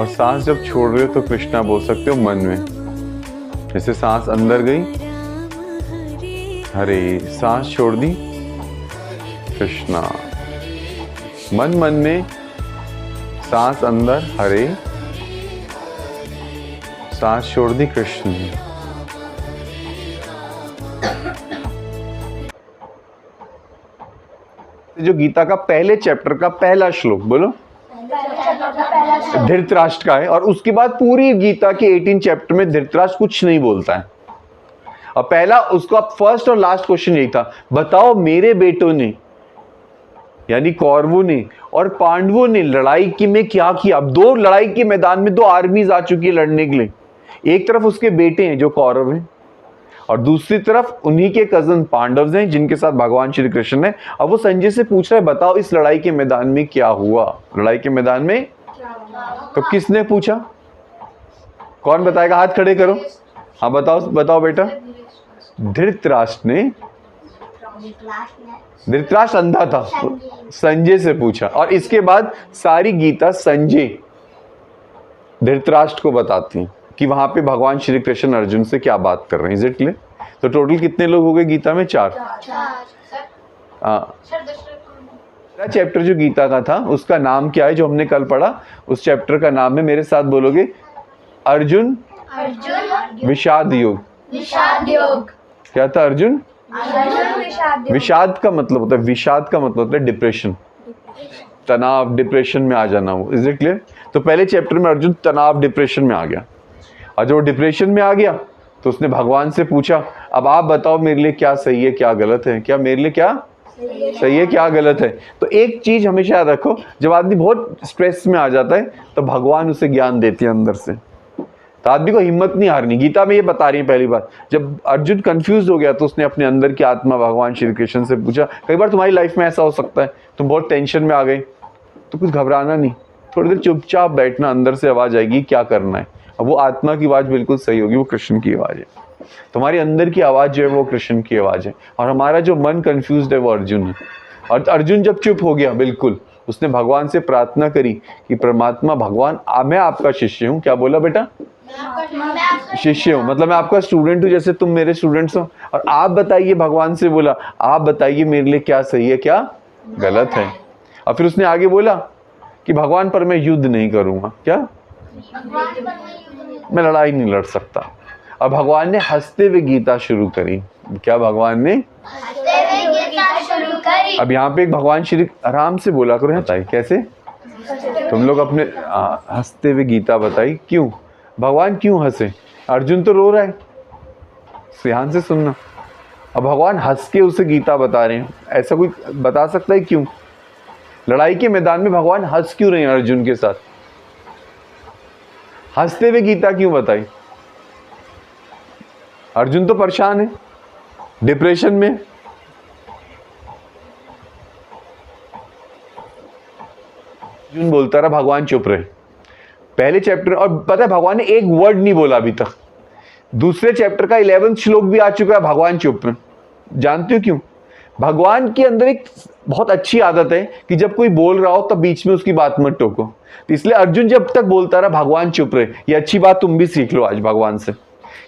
और सांस जब छोड़ रहे हो तो कृष्णा बोल सकते हो मन में। जैसे सांस अंदर गई हरे, सांस छोड़ दी कृष्णा। मन मन में सांस अंदर हरे, सांस छोड़ दी कृष्ण। जो गीता का पहले चैप्टर का पहला श्लोक बोलो, धृतराष्ट्र का है। और उसके बाद पूरी गीता के 18 चैप्टर में धृतराष्ट्र कुछ नहीं बोलता है। और पहला उसका फर्स्ट और लास्ट क्वेश्चन यही था, बताओ मेरे बेटों ने यानी कौरवों ने और पांडवों ने लड़ाई की में क्या किया। अब दो लड़ाई के मैदान में दो आर्मीज आ चुकी है लड़ने के लिए। एक तरफ उसके बेटे हैं जो कौरव हैं, और दूसरी तरफ उन्हीं के कजन पांडव हैं जिनके साथ भगवान श्री कृष्ण है। अब वो संजय से पूछ रहा है, बताओ इस लड़ाई के मैदान में क्या हुआ। लड़ाई के मैदान में तो किसने पूछा, कौन बताएगा, हाथ खड़े करो। हाँ बताओ बताओ बेटा। धृतराष्ट्र ने, धृतराष्ट्र अंधा था, संजय से पूछा। और इसके बाद सारी गीता संजय धृतराष्ट्र को बताती है कि वहां पे भगवान श्री कृष्ण अर्जुन से क्या बात कर रहे हैं। Is it clear? तो टोटल कितने लोग हो गए गीता में? 4। चैप्टर जो गीता का था उसका नाम क्या है जो हमने कल पढ़ा? उस चैप्टर का नाम है, मेरे साथ बोलोगे, अर्जुन विषाद योग। क्या था? अर्जुन विषाद का मतलब होता है, विषाद का मतलब होता है डिप्रेशन, तनाव, डिप्रेशन में आ जाना वो। Is it clear? तो पहले चैप्टर में अर्जुन तनाव, डिप्रेशन में आ गया। और जब वो डिप्रेशन में आ गया तो उसने भगवान से पूछा, अब आप बताओ मेरे लिए क्या सही है क्या गलत है, क्या मेरे लिए क्या सही है क्या गलत है। तो एक चीज हमेशा याद रखो, जब आदमी बहुत स्ट्रेस में आ जाता है तो भगवान उसे ज्ञान देते हैं अंदर से। तो आदमी को हिम्मत नहीं हारनी। गीता में ये बता रही है पहली बार, जब अर्जुन कंफ्यूज हो गया तो उसने अपने अंदर की आत्मा भगवान श्री कृष्ण से पूछा। कई बार तुम्हारी लाइफ में ऐसा हो सकता है, तुम बहुत टेंशन में आ गए, तो कुछ घबराना नहीं, थोड़ी देर चुपचाप बैठना, अंदर से आवाज आएगी क्या करना है। अब वो आत्मा की आवाज बिल्कुल सही होगी, वो कृष्ण की आवाज है। तुम्हारी अंदर की आवाज जो है वो कृष्ण की आवाज है। और हमारा जो मन कंफ्यूज है वो अर्जुन है। और अर्जुन जब चुप हो गया बिल्कुल, उसने भगवान से प्रार्थना करी कि परमात्मा भगवान मैं आपका शिष्य हूँ। क्या बोला बेटा? शिष्य हूँ, मतलब मैं आपका स्टूडेंट हूँ जैसे तुम मेरे स्टूडेंट्स हो। और आप बताइए, भगवान से बोला, आप बताइए मेरे लिए क्या सही है क्या गलत है। और फिर उसने आगे बोला कि भगवान पर मैं युद्ध नहीं करूंगा। क्या? मैं लड़ाई नहीं लड़ सकता। और भगवान ने हंसते हुए गीता शुरू करी। क्या भगवान ने हंसते हुए गीता शुरू करी? अब यहाँ पे भगवान श्री आराम से बोला करो, बताइए कैसे तुम लोग अपने हंसते हुए गीता बताई। क्यों भगवान क्यों हंसे? अर्जुन तो रो रहा है, ध्यान से सुनना। अब भगवान हंस के उसे गीता बता रहे हैं। ऐसा कोई बता सकता है क्यों? लड़ाई के मैदान में भगवान हंस क्यों रहे हैं अर्जुन के साथ? हंसते हुए गीता क्यों बताई? अर्जुन तो परेशान है, डिप्रेशन में। अर्जुन बोलता रहा, भगवान चुप रहे पहले चैप्टर। और पता है भगवान ने एक वर्ड नहीं बोला अभी तक। दूसरे चैप्टर का 11वां श्लोक भी आ चुका है, भगवान चुप है। जानते हो क्यों? भगवान के अंदर एक बहुत अच्छी आदत है कि जब कोई बोल रहा हो तब बीच में उसकी बात मत टोको। तो इसलिए अर्जुन जब तक बोलता रहा, भगवान चुप रहे। ये अच्छी बात तुम भी सीख लो आज भगवान से,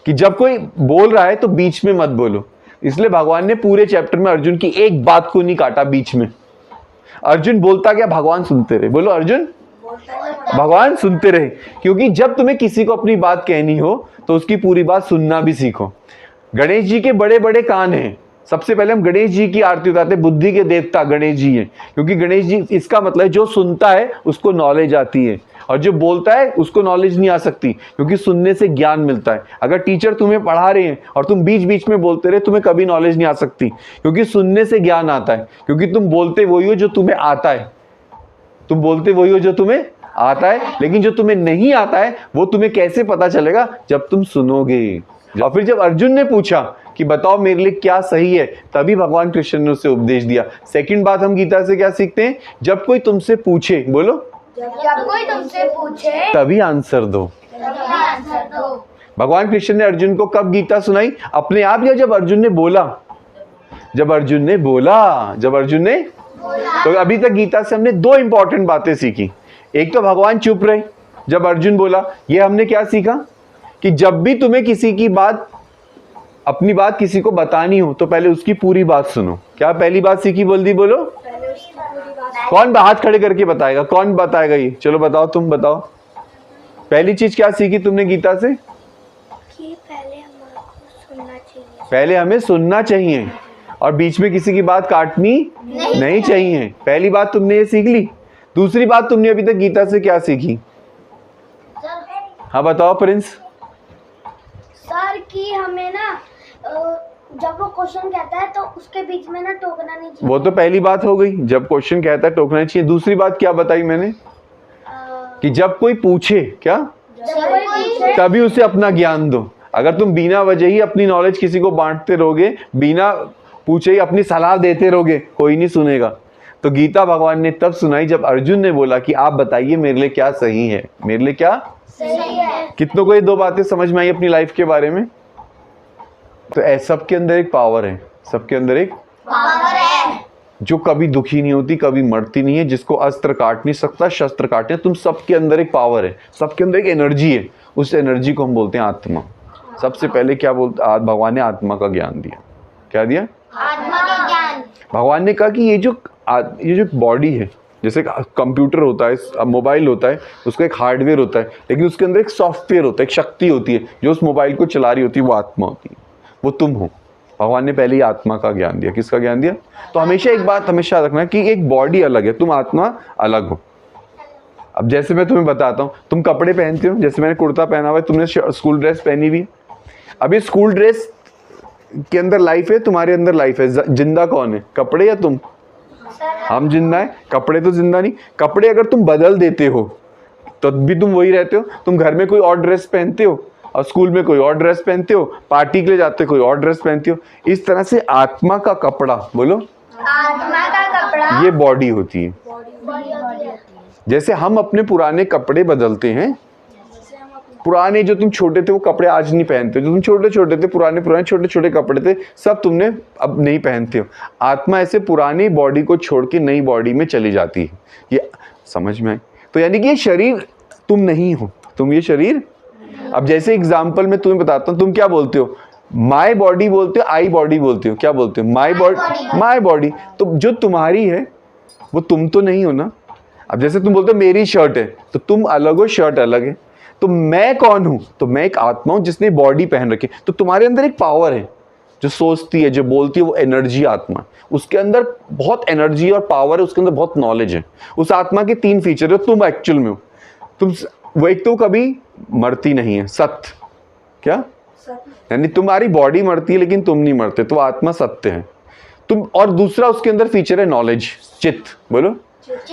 कि जब कोई बोल रहा है तो बीच में मत बोलो। इसलिए भगवान ने पूरे चैप्टर में अर्जुन की एक बात को नहीं काटा बीच में। अर्जुन बोलता गया, भगवान सुनते रहे। बोलो, अर्जुन भगवान सुनते रहे। क्योंकि जब तुम्हें किसी को अपनी बात कहनी हो तो उसकी पूरी बात सुनना भी सीखो। गणेश जी के बड़े बड़े कान हैं। सबसे पहले हम गणेश जी की आरती उतारते हैं। बुद्धि के देवता गणेश जी हैं, क्योंकि गणेश जी, इसका मतलब जो सुनता है उसको नॉलेज आती है, और जो बोलता है उसको नॉलेज नहीं आ सकती, क्योंकि सुनने से ज्ञान मिलता है। अगर टीचर तुम्हें पढ़ा रहे हैं और तुम बीच बीच में बोलते रहे, तुम्हें कभी नॉलेज नहीं आ सकती, क्योंकि सुनने से ज्ञान आता है। क्योंकि तुम बोलते वही हो जो तुम्हें आता है, तुम बोलते वही हो जो तुम्हें आता है, लेकिन जो तुम्हें नहीं आता है वो तुम्हें कैसे पता चलेगा? जब तुम सुनोगे। और फिर जब अर्जुन ने पूछा कि बताओ मेरे लिए क्या सही है, तभी भगवान कृष्ण ने उसे उपदेश दिया। सेकंड बात हम गीता से क्या सीखते हैं? जब कोई तुमसे पूछे, बोलो, जब कोई तुमसे पूछे तभी आंसर दो। भगवान कृष्ण ने अर्जुन को कब गीता सुनाई? अपने आप, या जब अर्जुन ने बोला? जब अर्जुन ने बोला, जब अर्जुन ने बोला। तो अभी तक गीता से हमने 2 इंपॉर्टेंट बातें सीखी। एक तो भगवान चुप रहे, जब अर्जुन बोला, ये हमने क्या सीखा कि जब भी तुम्हें किसी की बात, अपनी बात किसी को बतानी हो तो पहले उसकी पूरी बात सुनो। क्या पहली बात सीखी? जल्दी बोलो। कौन हाथ खड़े करके बताएगा? कौन बताएगा ये? चलो बताओ, तुम बताओ। पहली चीज क्या सीखी तुमने गीता से? कि पहले हमको सुनना चाहिए। पहले हमें सुनना चाहिए और बीच में किसी की बात काटनी नहीं चाहिए। पहली बात तुमने ये सीख ली। दूसरी बात तुमने अभी तक गीता से क्या सीखी? हाँ बताओ प्रिंस। सर कि हमें ना जब वो क्वेश्चन कहता है तो उसके बीच में ना टोकना नहीं चाहिए। वो तो पहली बात हो गई, जब क्वेश्चन कहता है टोकना चाहिए। दूसरी बात क्या बताई मैंने? कि जब कोई पूछे, क्या तभी उसे अपना ज्ञान दो। अगर तुम बिना वजह ही अपनी नॉलेज किसी को बांटते रहोगे, बिना पूछे ही अपनी सलाह देते रहोगे, कोई नहीं सुनेगा। तो गीता भगवान ने तब सुनाई जब अर्जुन ने बोला कि आप बताइए मेरे लिए क्या सही है, मेरे लिए क्या सही है। कितनों को ये दो बातें समझ में आई अपनी लाइफ के बारे में? तो सबके अंदर एक पावर है, सबके अंदर एक पावर है जो कभी दुखी नहीं होती, कभी मरती नहीं है, जिसको अस्त्र काट नहीं सकता, शस्त्र काटे। तुम सबके अंदर एक पावर है, सबके अंदर एक एनर्जी है। उस एनर्जी को हम बोलते हैं आत्मा। सबसे पहले क्या बोलते, भगवान ने आत्मा का ज्ञान दिया। क्या दिया? आत्मा का ज्ञान। भगवान ने कहा कि ये जो बॉडी है, जैसे कंप्यूटर होता है, मोबाइल होता है, उसका एक हार्डवेयर होता है, लेकिन उसके अंदर एक सॉफ्टवेयर होता है, एक शक्ति होती है जो उस मोबाइल को चला रही होती है, वो आत्मा होती है, वो तुम हो। भगवान ने पहले ही आत्मा का ज्ञान दिया। किसका ज्ञान दिया? तो हमेशा एक बात हमेशा रखना कि एक बॉडी अलग है, तुम आत्मा अलग हो। अब जैसे मैं तुम्हें बताता हूँ, तुम कपड़े पहनते हो, जैसे मैंने कुर्ता पहना हुआ है, तुमने स्कूल ड्रेस पहनी हुई है। अब ये स्कूल ड्रेस के अंदर लाइफ है, तुम्हारे अंदर लाइफ है। जिंदा कौन है, कपड़े या तुम? हम जिंदा है, कपड़े तो जिंदा नहीं। कपड़े अगर तुम बदल देते हो तो भी तुम वही रहते हो। तुम घर में कोई और ड्रेस पहनते हो और स्कूल में कोई और ड्रेस पहनते हो, पार्टी के लिए जाते हो कोई और ड्रेस पहनते हो। इस तरह से आत्मा का कपड़ा, बोलो, आत्मा का कपड़ा ये बॉडी होती है। जैसे हम अपने पुराने कपड़े बदलते हैं, पुराने जो तुम छोटे थे वो कपड़े आज नहीं पहनते, जो तुम छोटे छोटे थे, पुराने छोटे छोटे कपड़े थे, सब तुमने अब नहीं पहनते हो। आत्मा ऐसे पुरानी बॉडी को छोड़ के नई बॉडी में चली जाती है। ये समझ में आए? तो यानी कि ये शरीर तुम नहीं हो, तुम ये शरीर। अब जैसे एग्जाम्पल में तुम्हें बताता हूँ, तुम क्या बोलते हो? माई बॉडी बोलते हो, आई बॉडी बोलते हो? क्या बोलते हो? My body, my body. तो जो तुम्हारी है वो तुम तो नहीं हो ना। अब जैसे तुम बोलते हो मेरी शर्ट है, तो तुम अलग हो, शर्ट अलग है। तो मैं कौन हूं? तो मैं एक आत्मा हूं जिसने बॉडी पहन रखी। तो तुम्हारे अंदर एक पावर है जो सोचती है, जो बोलती है, वो एनर्जी आत्मा। उसके अंदर बहुत एनर्जी और पावर है, उसके अंदर बहुत नॉलेज है। उस आत्मा के 3 फीचर है, तुम एक्चुअल में हो। तुम वो एक तो कभी मरती नहीं है, सत्य। क्या? यानी तुम्हारी बॉडी मरती है लेकिन तुम नहीं मरते, तो आत्मा सत्य है तुम। और दूसरा उसके अंदर फीचर है नॉलेज, चित्त। बोलो,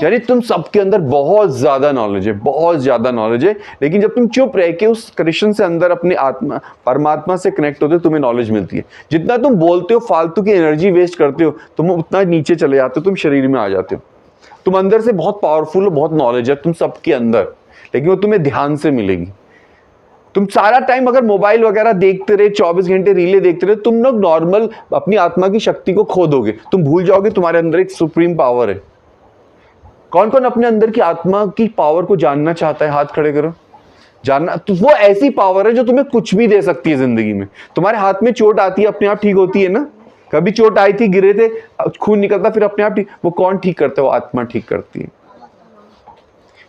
यानी तुम सबके अंदर बहुत ज्यादा नॉलेज है, बहुत ज्यादा नॉलेज है। लेकिन जब तुम चुप रह के उस कृष्ण से अंदर अपने आत्मा परमात्मा से कनेक्ट होते हो, तुम्हें नॉलेज मिलती है। जितना तुम बोलते हो, फालतू की एनर्जी वेस्ट करते हो, तुम उतना नीचे चले जाते हो, तुम शरीर में आ जाते हो। तुम अंदर से बहुत पावरफुल हो, बहुत नॉलेज है तुम सबके अंदर, लेकिन वो तुम्हें ध्यान से मिलेगी। तुम सारा टाइम अगर मोबाइल वगैरह देखते रहे, 24 घंटे रीलें देखते रहे, तुम लोग नॉर्मल अपनी आत्मा की शक्ति को खो दोगे। तुम भूल जाओगे तुम्हारे अंदर एक सुप्रीम पावर है। कौन कौन अपने अंदर की आत्मा की पावर को जानना चाहता है? हाथ खड़े करो। जानना, तो वो ऐसी पावर है जो तुम्हें कुछ भी दे सकती है जिंदगी में। तुम्हारे हाथ में चोट आती है, अपने आप ठीक होती है ना? कभी चोट आई थी, गिरे थे, खून निकलता, फिर अपने आप ठीक। वो कौन ठीक करता है? वो आत्मा ठीक करती है।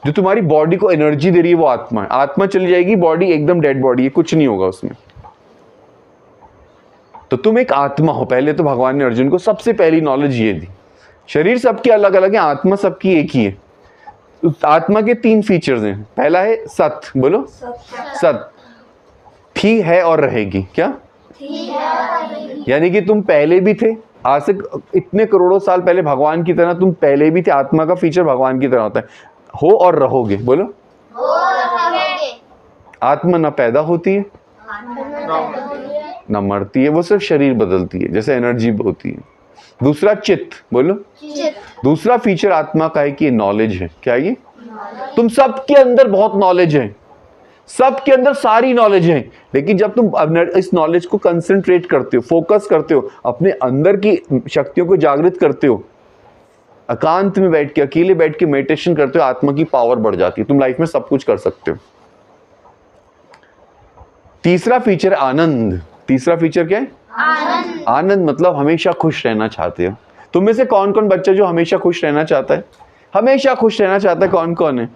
जो तुम्हारी बॉडी को एनर्जी दे रही है वो आत्मा है। आत्मा चली जाएगी, बॉडी एकदम डेड बॉडी है, कुछ नहीं होगा उसमें। तो तुम एक आत्मा हो। पहले तो भगवान ने अर्जुन को सबसे पहली नॉलेज ये दी। शरीर सबके अलग अलग है, आत्मा सबकी एक ही है। आत्मा के 3 फीचर्स हैं। पहला है सत्य। बोलो, सत्य। ठीक है और रहेगी। क्या? यानी कि तुम पहले भी थे, आज से इतने करोड़ों साल पहले भगवान की तरह तुम पहले भी थे। आत्मा का फीचर भगवान की तरह होता है, हो और रहोगे। बोलो, आत्मा ना पैदा होती है ना मरती है, वो सिर्फ शरीर बदलती है, जैसे एनर्जी होती है। दूसरा चित्त। बोलो, दूसरा फीचर आत्मा का है कि ये नॉलेज है। क्या ये? तुम सबके अंदर बहुत नॉलेज है, सबके अंदर सारी नॉलेज है। लेकिन जब तुम इस नॉलेज को कंसंट्रेट करते हो, फोकस करते हो, अपने अंदर की शक्तियों को जागृत करते हो, एकांत में बैठ के, अकेले बैठ के मेडिटेशन करते हो, आत्मा की पावर बढ़ जाती है, तुम लाइफ में सब कुछ कर सकते हो। तीसरा फीचर आनंद। तीसरा फीचर क्या है? आनंद। आनंद मतलब हमेशा खुश रहना चाहते हो। तुम में से कौन कौन बच्चा जो हमेशा खुश रहना चाहता है? हमेशा खुश रहना चाहता है, कौन कौन है?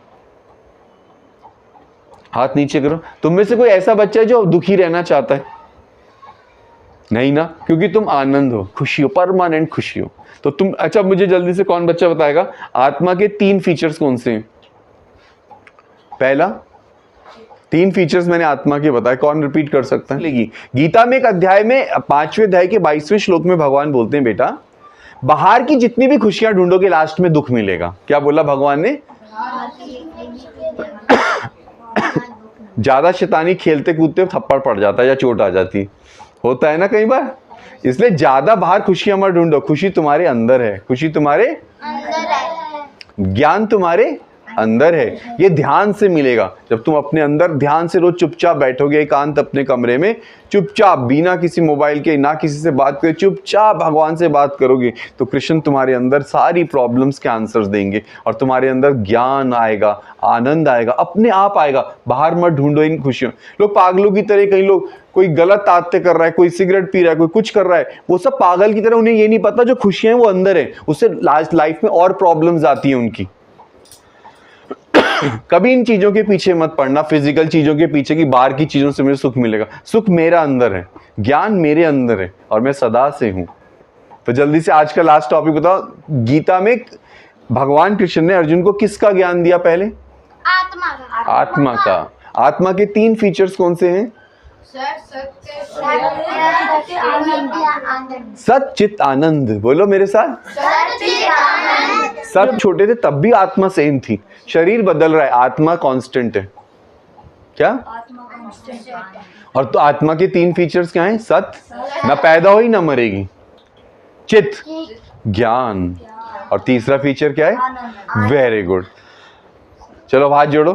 हाथ नीचे करो। तुम में से कोई ऐसा बच्चा है जो दुखी रहना चाहता है? नहीं ना, क्योंकि तुम आनंद हो, खुशी हो, परमानेंट खुशी हो। तो तुम, अच्छा मुझे जल्दी से कौन बच्चा बताएगा आत्मा के 3 फीचर्स कौन से हैं? पहला, 3 फीचर्स मैंने आत्मा के बताए, कौन रिपीट कर सकता है? गीता में एक अध्याय में 5वें अध्याय के 22वें श्लोक में भगवान बोलते हैं, बेटा बाहर की जितनी भी खुशियां ढूंढोगे लास्ट में दुख मिलेगा। क्या बोला भगवान ने? ज्यादा शैतानी खेलते कूदते थप्पड़ पड़ जाता है या चोट आ जाती, होता है ना कई बार। इसलिए ज्यादा बाहर खुशियां मत ढूंढो, खुशी तुम्हारे अंदर है, खुशी तुम्हारे अंदर है, ज्ञान तुम्हारे अंदर है। ये ध्यान से मिलेगा। जब तुम अपने अंदर ध्यान से रोज चुपचाप बैठोगे एकांत अपने कमरे में, चुपचाप बिना किसी मोबाइल के, ना किसी से बात करे, चुपचाप भगवान से बात करोगे, तो कृष्ण तुम्हारे अंदर सारी प्रॉब्लम्स के आंसर्स देंगे और तुम्हारे अंदर ज्ञान आएगा, आनंद आएगा, अपने आप आएगा। बाहर मत ढूंढो इन खुशियों। लोग पागलों की तरह, कई लोग, कोई गलत आदतें कर रहा है, कोई सिगरेट पी रहा है, कोई कुछ कर रहा है, वो सब पागल की तरह, उन्हें ये नहीं पता जो खुशियां हैं वो अंदर है, उससे लाइफ में और प्रॉब्लम्स आती है उनकी। कभी इन चीजों के पीछे मत पड़ना, फिजिकल चीजों के पीछे, कि बाहर की चीजों से मुझे सुख मिलेगा। सुख मेरा अंदर है, ज्ञान मेरे अंदर है और मैं सदा से हूं। तो जल्दी से आज का लास्ट टॉपिक बताओ। गीता में भगवान कृष्ण ने अर्जुन को किसका ज्ञान दिया? पहले आत्मा का। आत्मा का। आत्मा के 3 फीचर्स कौन से हैं? सत चित आनंद। बोलो मेरे साथ, सब छोटे थे तब भी आत्मा सेम थी, शरीर बदल रहा है, आत्मा कांस्टेंट है। क्या? और तो आत्मा के 3 फीचर्स क्या हैं? सत, ना पैदा हुई ना मरेगी, चित, ज्ञान, और तीसरा फीचर क्या है? Very good. चलो हाथ जोड़ो,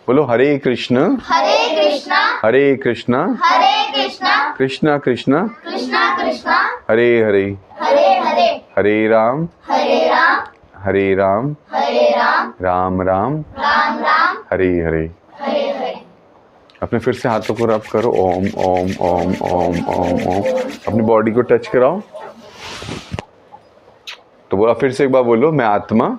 बोलो हरे कृष्ण हरे कृष्णा हरे कृष्ण हरे कृष्णा कृष्णा कृष्णा कृष्णा कृष्णा हरे हरे हरे हरे हरे राम हरे राम हरे राम हरे राम राम राम राम राम हरे हरे। हरे हरे। अपने फिर से हाथों को रब करो, ओम ओम ओम ओम ओम ओम। अपनी बॉडी को टच कराओ। तो बोला, फिर से एक बार बोलो, मैं आत्मा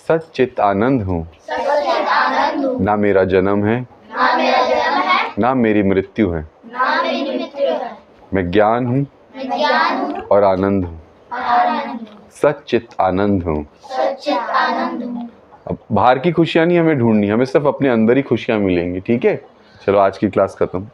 सच्चित आनंद हूँ, सच्चित आनंद हूँ, ना मेरा जन्म है ना मेरा जन्म है, ना मेरी मृत्यु है, ना मेरी मृत्यु है, मैं ज्ञान हूँ मैं ज्ञान हूँ और आनंद हूँ, और आनंद हूँ, सच्चित आनंद हूँ। सच्चित आनंद हूँ। अब बाहर की खुशियाँ नहीं हमें ढूंढनी, हमें सिर्फ अपने अंदर ही खुशियाँ मिलेंगी। ठीक है, चलो आज की क्लास खत्म।